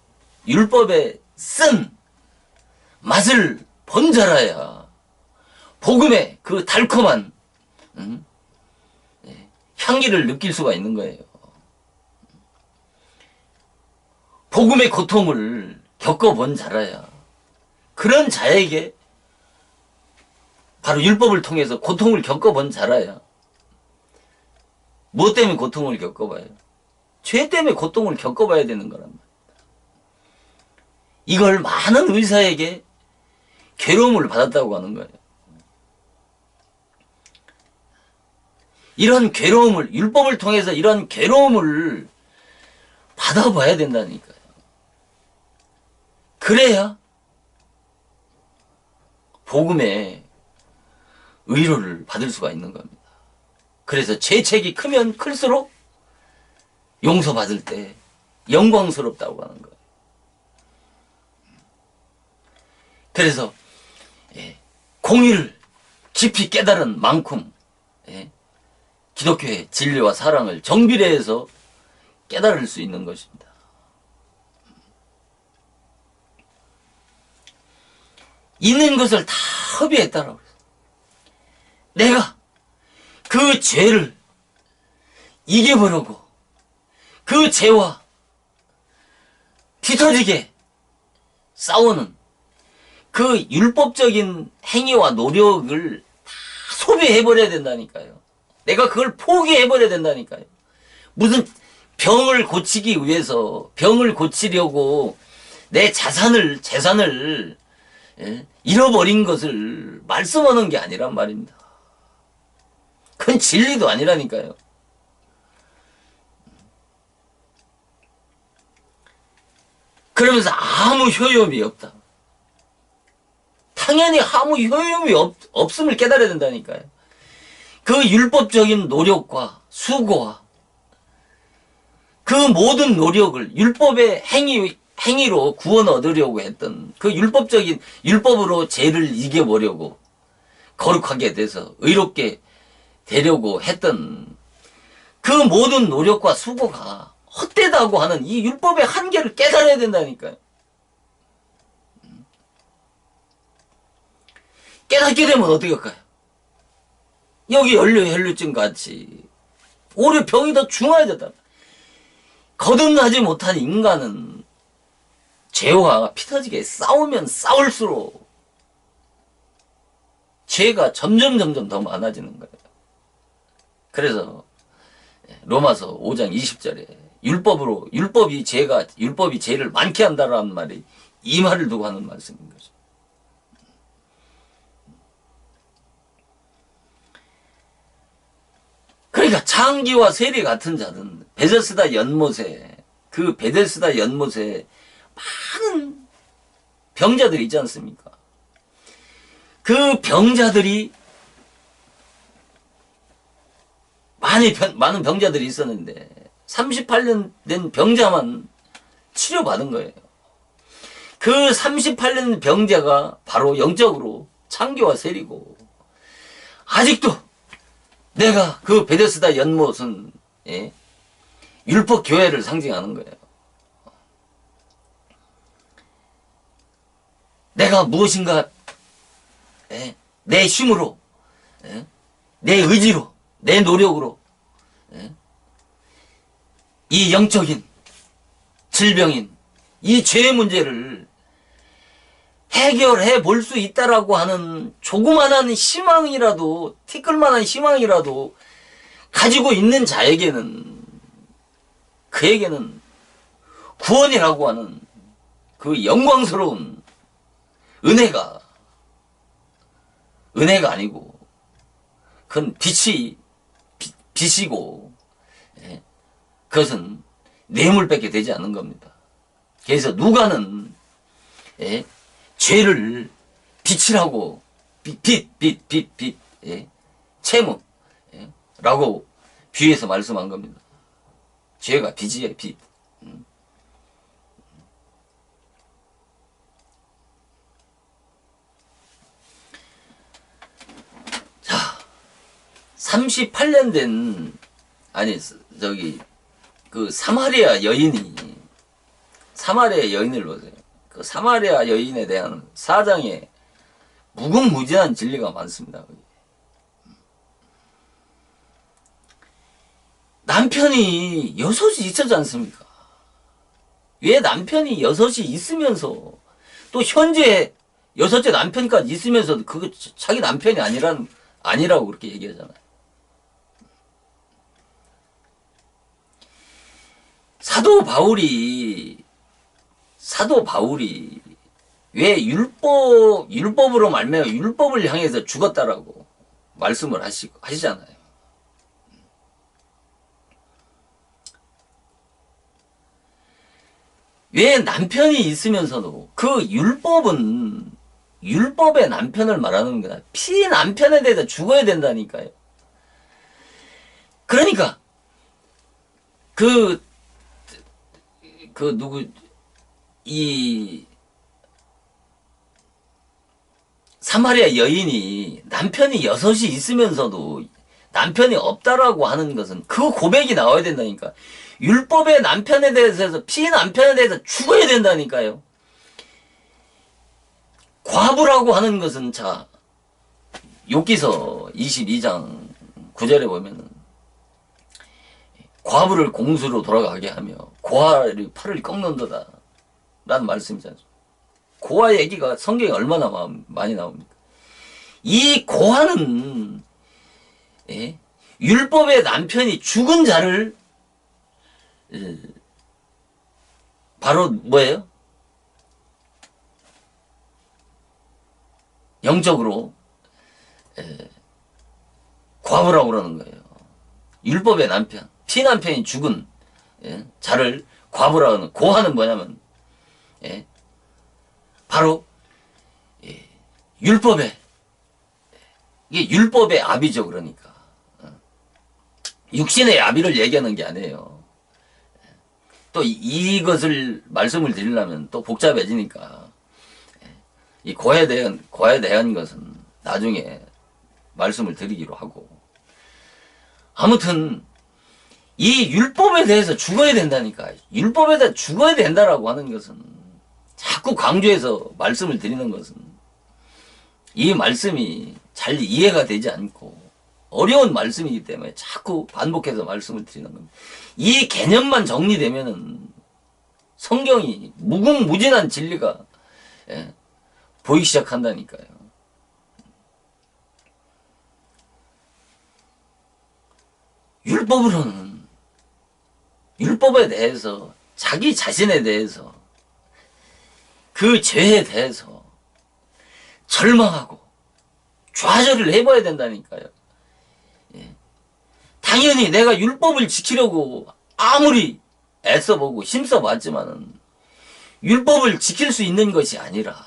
율법의 쓴 맛을 번잘아야 복음의 그 달콤한 향기를 느낄 수가 있는 거예요. 복음의 고통을 겪어본 자라야 그런 자에게 바로 율법을 통해서 고통을 겪어본 자라야 무엇 때문에 고통을 겪어봐요? 죄 때문에 고통을 겪어봐야 되는 거란 말이에요. 이걸 많은 의사에게 괴로움을 받았다고 하는 거예요. 이런 괴로움을, 율법을 통해서 이런 괴로움을 받아봐야 된다니까요. 그래야 복음의 의로를 받을 수가 있는 겁니다. 그래서 죄책이 크면 클수록 용서받을 때 영광스럽다고 하는 거예요. 그래서 공의를 깊이 깨달은 만큼 기독교의 진리와 사랑을 정비례해서 깨달을 수 있는 것입니다. 있는 것을 다 허비했다라고 했어요. 내가 그 죄를 이겨보려고 그 죄와 뒤터지게 싸우는 그 율법적인 행위와 노력을 다 소비해버려야 된다니까요. 내가 그걸 포기해버려야 된다니까요. 무슨 병을 고치기 위해서 병을 고치려고 내 재산을 잃어버린 것을 말씀하는 게 아니란 말입니다. 그건 진리도 아니라니까요. 그러면서 아무 효용이 없다. 당연히 아무 효용이 없음을 깨달아야 된다니까요. 그 율법적인 노력과 수고와 그 모든 노력을 율법의 행위로 구원 얻으려고 했던 그 율법으로 죄를 이겨보려고 거룩하게 돼서 의롭게 되려고 했던 그 모든 노력과 수고가 헛되다고 하는 이 율법의 한계를 깨달아야 된다니까요. 깨닫게 되면 어떻게 할까요? 여기 혈류증 같이 오히려 병이 더 중화해졌다. 거듭나지 못한 인간은 죄와 피터지게 싸우면 싸울수록 죄가 점점 더 많아지는 거예요. 그래서 로마서 5장 20절에 율법이 죄를 많게 한다라는 말이 이 말을 두고 하는 말씀인 거죠. 그러니까 창기와 세리 같은 자는 베데스다 연못에 많은 병자들이 있지 않습니까? 그 병자들이 많은 병자들이 있었는데 38년 된 병자만 치료받은 거예요. 그 38년 병자가 바로 영적으로 창기와 세리고, 아직도 내가 그 베데스다 연못은 율법 교회를 상징하는 거예요. 내가 무엇인가 내 힘으로, 내 의지로, 내 노력으로 이 영적인 질병인 이 죄의 문제를 해결해 볼 수 있다라고 하는 조그만한 희망이라도, 티끌만한 희망이라도 가지고 있는 자에게는, 그에게는 구원이라고 하는 그 영광스러운 은혜가 아니고, 그건 빛이고, 그것은 뇌물밖에 되지 않는 겁니다. 그래서 누가는 죄를 빛이라고, 채무라고 비유해서 말씀한 겁니다. 죄가 빛이에요, 빛. 자, 38년 된, 그 사마리아 여인을 보세요. 그 사마리아 여인에 대한 사장에 무궁무진한 진리가 많습니다. 남편이 6이 있었지 않습니까? 왜 남편이 6이 있으면서 또 현재 6째 남편까지 있으면서도 그거 자기 남편이 아니라고 그렇게 얘기하잖아요. 사도 바울이 왜 율법으로 말미암아 율법을 향해서 죽었다라고 말씀을 하시잖아요. 왜 남편이 있으면서도 그 율법의 남편을 말하는 거야. 피남편에 대해서 죽어야 된다니까요. 그러니까 이 사마리아 여인이 남편이 6이 있으면서도 남편이 없다라고 하는 것은 그 고백이 나와야 된다니까. 율법의 남편에 대해서, 피남편에 대해서 죽어야 된다니까요. 과부라고 하는 것은, 자, 욥기서 22장 9절에 보면은 과부를 공수로 돌아가게 하며 고아의 팔을 꺾는도다 라는 말씀이잖아요. 고아 얘기가 성경에 얼마나 많이 나옵니까? 이 고아는 율법의 남편이 죽은 자를 바로 뭐예요? 영적으로 과부라고 그러는 거예요. 율법의 남편, 피남편이 죽은 자를 과부라고 하는, 고아는 뭐냐면 바로 이게 율법의 아비죠. 그러니까 육신의 아비를 얘기하는 게 아니에요. 또 이것을 말씀을 드리려면 또 복잡해지니까 이 고아에 대한 것은 나중에 말씀을 드리기로 하고, 아무튼 이 율법에 대해서 죽어야 된다니까. 율법에 대해서 죽어야 된다라고 하는 것은, 자꾸 강조해서 말씀을 드리는 것은 이 말씀이 잘 이해가 되지 않고 어려운 말씀이기 때문에 자꾸 반복해서 말씀을 드리는 겁니다. 이 개념만 정리되면은 성경이 무궁무진한 진리가 예, 보이기 시작한다니까요. 율법으로는 율법에 대해서 자기 자신에 대해서 그 죄에 대해서 절망하고 좌절을 해봐야 된다니까요. 예. 당연히 내가 율법을 지키려고 아무리 애써보고 힘써봤지만은 율법을 지킬 수 있는 것이 아니라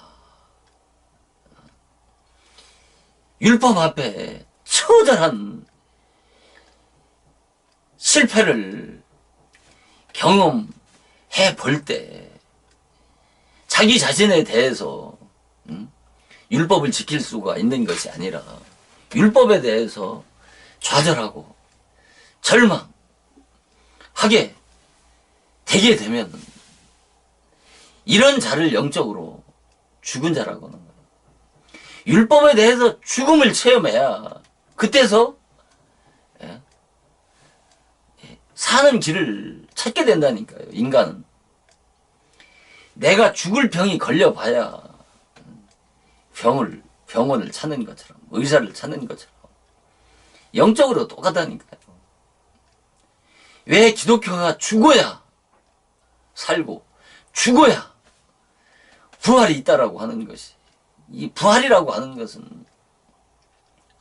율법 앞에 처절한 실패를 경험해 볼 때 자기 자신에 대해서 율법을 지킬 수가 있는 것이 아니라 율법에 대해서 좌절하고 절망하게 되게 되면 이런 자를 영적으로 죽은 자라고 하는 거예요. 율법에 대해서 죽음을 체험해야 그때서 사는 길을 찾게 된다니까요. 인간은. 내가 죽을 병이 걸려봐야 병원을 찾는 것처럼 의사를 찾는 것처럼 영적으로 똑같다니까요. 왜 기독교가 죽어야 살고 죽어야 부활이 있다라고 하는 것이, 이 부활이라고 하는 것은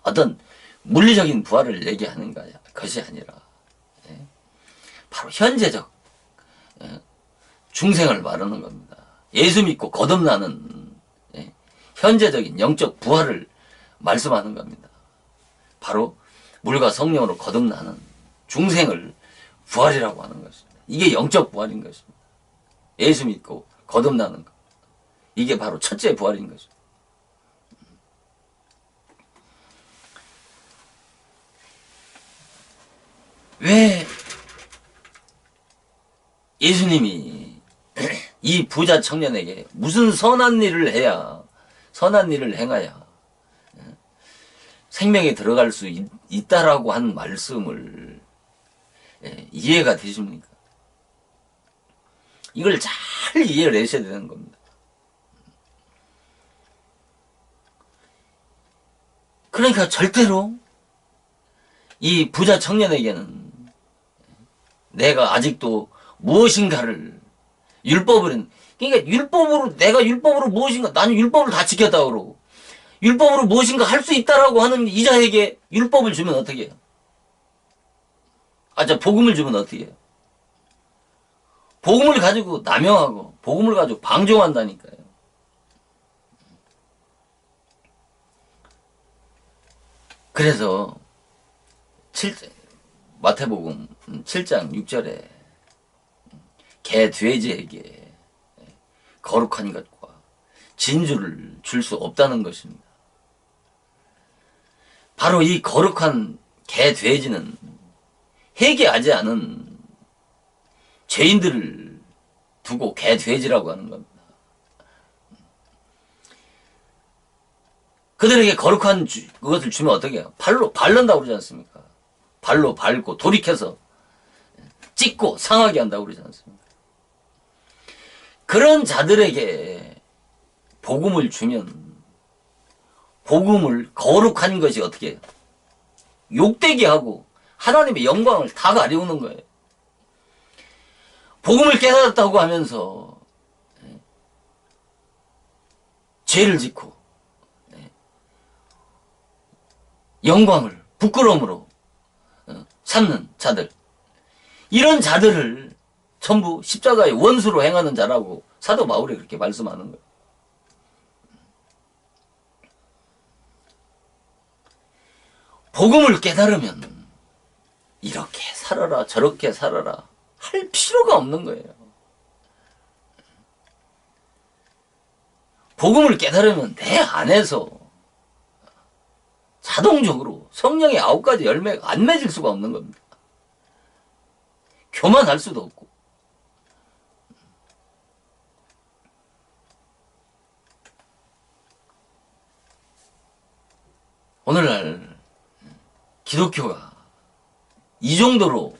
어떤 물리적인 부활을 얘기하는 것이 아니라 바로 현재적 중생을 말하는 겁니다. 예수 믿고 거듭나는 현재적인 영적 부활을 말씀하는 겁니다. 바로 물과 성령으로 거듭나는 중생을 부활이라고 하는 것입니다. 이게 영적 부활인 것입니다. 예수 믿고 거듭나는 것. 이게 바로 첫째 부활인 것입니다. 왜 예수님이 이 부자 청년에게 무슨 선한 일을 해야, 선한 일을 행하야 생명에 들어갈 수 있다라고 한 말씀을 이해가 되십니까? 이걸 잘 이해를 하셔야 되는 겁니다. 그러니까 절대로 이 부자 청년에게는 내가 아직도 무엇인가를 그러니까 내가 율법으로 무엇인가, 나는 율법을 다 지켰다 그러고 율법으로 무엇인가 할 수 있다라고 하는 이자에게 율법을 주면 어떻게 해요? 복음을 주면 어떻게 해요? 복음을 가지고 남용하고 복음을 가지고 방종한다니까요. 그래서 마태복음 7장 6절에 개 돼지에게 거룩한 것과 진주를 줄 수 없다는 것입니다. 바로 이 거룩한 개 돼지는 회개하지 않은 죄인들을 두고 개 돼지라고 하는 겁니다. 그들에게 거룩한 그것을 주면 어떻게 해요? 발로 밟는다고 그러지 않습니까? 발로 밟고 돌이켜서 찢고 상하게 한다고 그러지 않습니까? 그런 자들에게 복음을 주면 복음을 거룩한 것이 어떻게 해요? 욕되게 하고 하나님의 영광을 다 가리우는 거예요. 복음을 깨달았다고 하면서 죄를 짓고 영광을 부끄러움으로 삼는 자들, 이런 자들을 전부 십자가의 원수로 행하는 자라고 사도 바울이 그렇게 말씀하는 거예요. 복음을 깨달으면 이렇게 살아라 저렇게 살아라 할 필요가 없는 거예요. 복음을 깨달으면 내 안에서 자동적으로 성령의 9가지 열매가 안 맺을 수가 없는 겁니다. 교만할 수도 없고. 오늘날 기독교가 이 정도로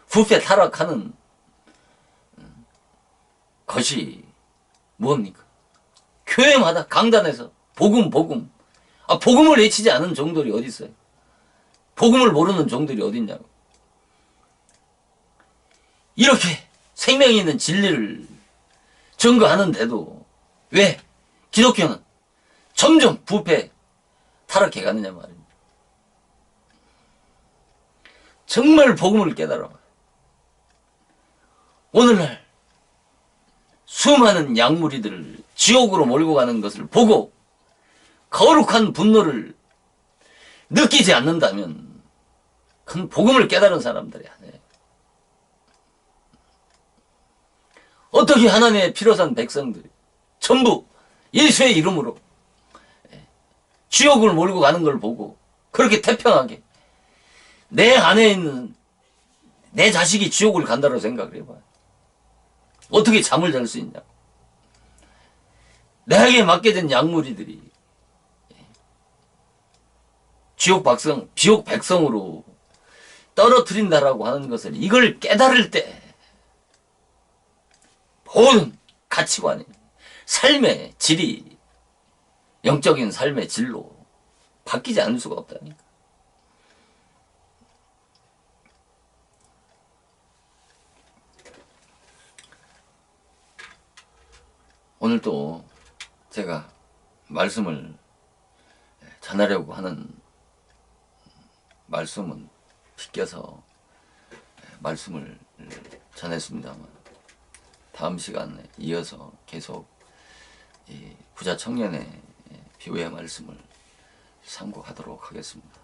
부패 타락하는 것이 뭡니까? 교회마다 강단에서 복음 복음을 외치지 않은 종들이 어디 있어요? 복음을 모르는 종들이 어디 있냐고. 이렇게 생명이 있는 진리를 증거하는데도 왜 기독교는 점점 부패 타락해 가느냐 말입니다. 정말 복음을 깨달아 오늘날 수많은 양무리들을 지옥으로 몰고 가는 것을 보고 거룩한 분노를 느끼지 않는다면 그건 복음을 깨달은 사람들이 아니에요. 어떻게 하나님의 피로 산 백성들이 전부 예수의 이름으로 지옥을 몰고 가는 걸 보고 그렇게 태평하게 내 안에 있는 내 자식이 지옥을 간다고 생각을 해봐요. 어떻게 잠을 잘 수 있냐고. 내게 맡겨진 양무리들이 지옥 백성으로 떨어뜨린다라고 하는 것을 이걸 깨달을 때 모든 가치관이 삶의 질이 영적인 삶의 질로 바뀌지 않을 수가 없다니까. 오늘 또 제가 말씀을 전하려고 하는 말씀은 비껴서 말씀을 전했습니다만 다음 시간에 이어서 계속 이 부자 청년의 비유의 말씀을 상고하도록 하겠습니다.